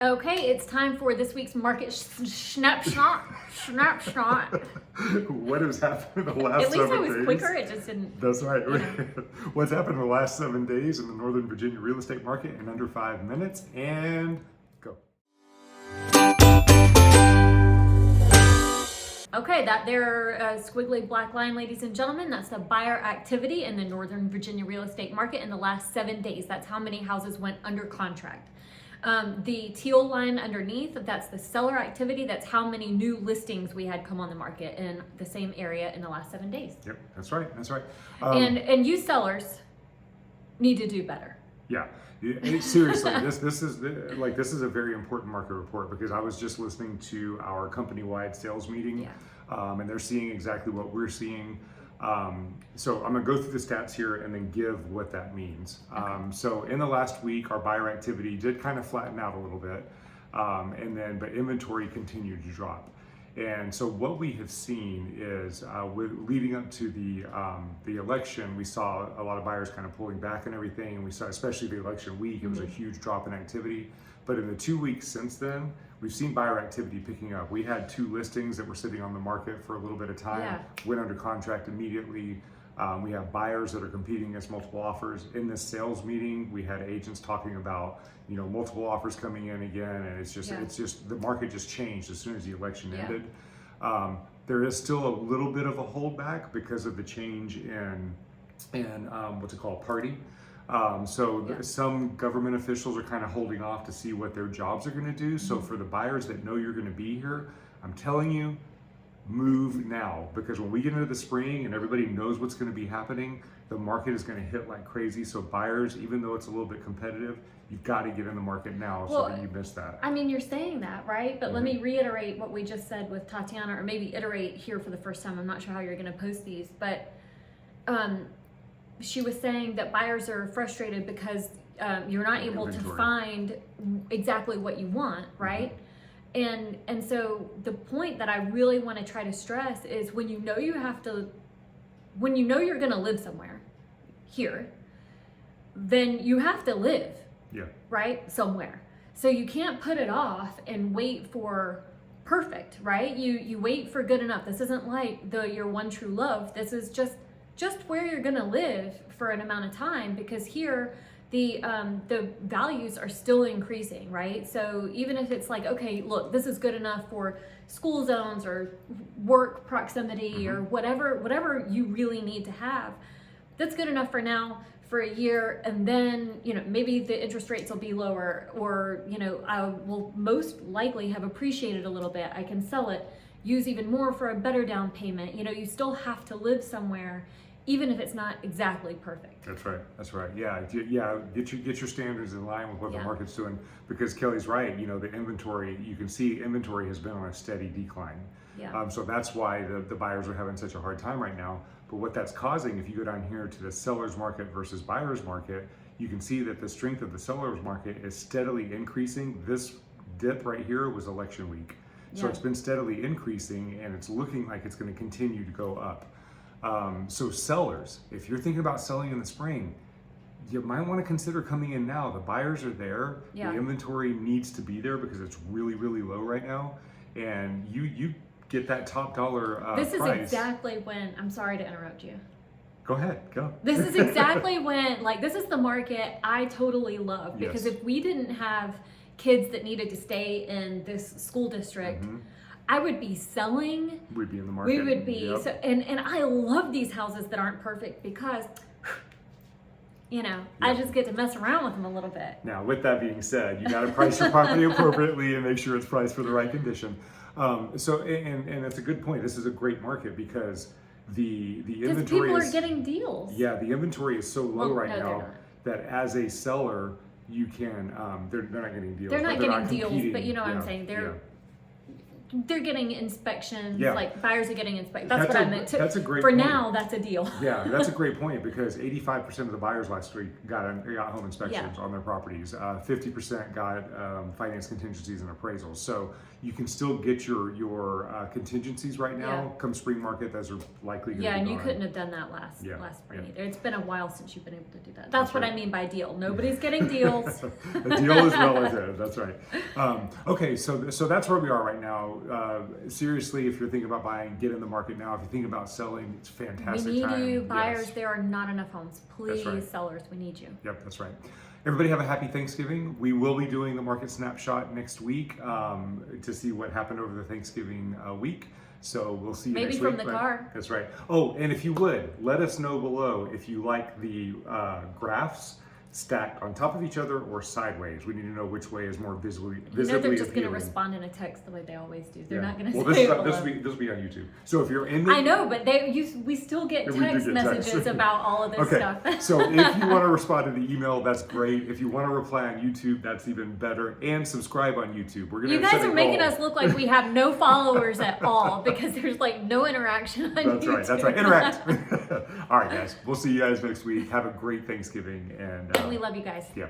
Okay, it's time for this week's market snapshot. What has happened in the last 7 days? At least I was quicker. It just didn't. That's right. You know. What's happened in the last 7 days in the Northern Virginia real estate market in under 5 minutes, and go. Okay, that there squiggly black line, ladies and gentlemen, that's the buyer activity in the Northern Virginia real estate market in the last 7 days. That's how many houses went under contract. The teal line underneath, that's the seller activity. That's how many new listings we had come on the market in the same area in the last 7 days. Yep, that's right. That's right. And you sellers need to do better. Yeah. Seriously, this is a very important market report, because I was just listening to our company-wide sales meeting, and they're seeing exactly what we're seeing. So I'm gonna go through the stats here and then give what that means. So in the last week, our buyer activity did kind of flatten out a little bit, but inventory continued to drop. And so what we have seen is, leading up to the election, we saw a lot of buyers kind of pulling back and everything, and we saw, especially the election week, it was a huge drop in activity. But in the 2 weeks since then, we've seen buyer activity picking up. We had 2 listings that were sitting on the market for a little bit of time, went under contract immediately. We have buyers that are competing against multiple offers. In this sales meeting, we had agents talking about, multiple offers coming in again, and it's just the market just changed as soon as the election ended. There is still a little bit of a holdback because of the change in what's it called, party. Some government officials are kind of holding off to see what their jobs are going to do. So for the buyers that know you're going to be here, I'm telling you, move now, because when we get into the spring and everybody knows what's going to be happening, the market is going to hit like crazy. So buyers, even though it's a little bit competitive, you've got to get in the market now, so that you miss that. I mean, you're saying that, right? But let me reiterate what we just said with Tatiana, or maybe iterate here for the first time. I'm not sure how you're going to post these, but she was saying that buyers are frustrated because you're not able to find exactly what you want, right? And so the point that I really want to try to stress is, when you're going to live somewhere here, then you have to live, right, somewhere. So you can't put it off and wait for perfect, right? You wait for good enough. This isn't like your one true love. This is just where you're going to live for an amount of time, because here the values are still increasing, right? So even if it's like, okay, look, this is good enough for school zones or work proximity or whatever you really need to have, that's good enough for now, for a year, and then maybe the interest rates will be lower, or I will most likely have appreciated a little bit. I can sell it, use even more for a better down payment. You still have to live somewhere, even if it's not exactly perfect. That's right. That's right. Yeah. Get your standards in line with what the market's doing, because Kelly's right. The inventory, you can see inventory has been on a steady decline. So that's why the buyers are having such a hard time right now. But what that's causing, if you go down here to the seller's market versus buyer's market, you can see that the strength of the seller's market is steadily increasing. This dip right here was election week. So it's been steadily increasing, and it's looking like it's going to continue to go up. So sellers, if you're thinking about selling in the spring, you might want to consider coming in now. The buyers are there. The inventory needs to be there because it's really, really low right now. And you get that top dollar This price. is exactly when, I'm sorry to interrupt you. Go ahead, go. This is exactly when, this is the market I totally love, because if we didn't have kids that needed to stay in this school district, I would be selling. We'd be in the market. We would be. So, and I love these houses that aren't perfect, because, I just get to mess around with them a little bit. Now, with that being said, you got to price your property appropriately and make sure it's priced for the right condition. And that's a good point. This is a great market because the inventory people are getting deals. Yeah, the inventory is so low now that as a seller, you can they're not getting deals. They're not getting deals, but you know what I'm saying. they're getting inspections. Yeah. Like buyers are getting inspections. That's what I meant. That's a great For point. now, that's a deal. Yeah, that's a great point because 85% of the buyers last week got home inspections on their properties. 50% got finance contingencies and appraisals. So you can still get your contingencies right now. Come spring market, those are likely going to be and gone. you couldn't have done that last spring either. It's been a while since you've been able to do that. That's what right. I mean by deal. Nobody's getting deals. A deal is relative. That's right. Okay, so that's where we are right now. Seriously, if you're thinking about buying, get in the market now. If you're thinking about selling, it's a fantastic We need time. you, buyers. Yes. There are not enough homes. Please, right. sellers, we need you. Yep, that's right. Everybody have a happy Thanksgiving. We will be doing the market snapshot next week to see what happened over the Thanksgiving week. So we'll see you Maybe next from week. the car. That's right. Oh, and if you would, let us know below if you like the graphs stacked on top of each other or sideways. We need to know which way is more visibly they're just going to appealing. respond in a text the way they always do. They're not going to Well, say this will be on YouTube. So if you're in the... I know, but we still get text messages about all of this stuff. So if you want to respond to the email, that's great. If you want to reply on YouTube, that's even better. And subscribe on YouTube. We're gonna. You guys are making us look like we have no followers at all because there's like no interaction on YouTube. That's right. Interact. All right, guys. We'll see you guys next week. Have a great Thanksgiving, and we love you guys. Yeah.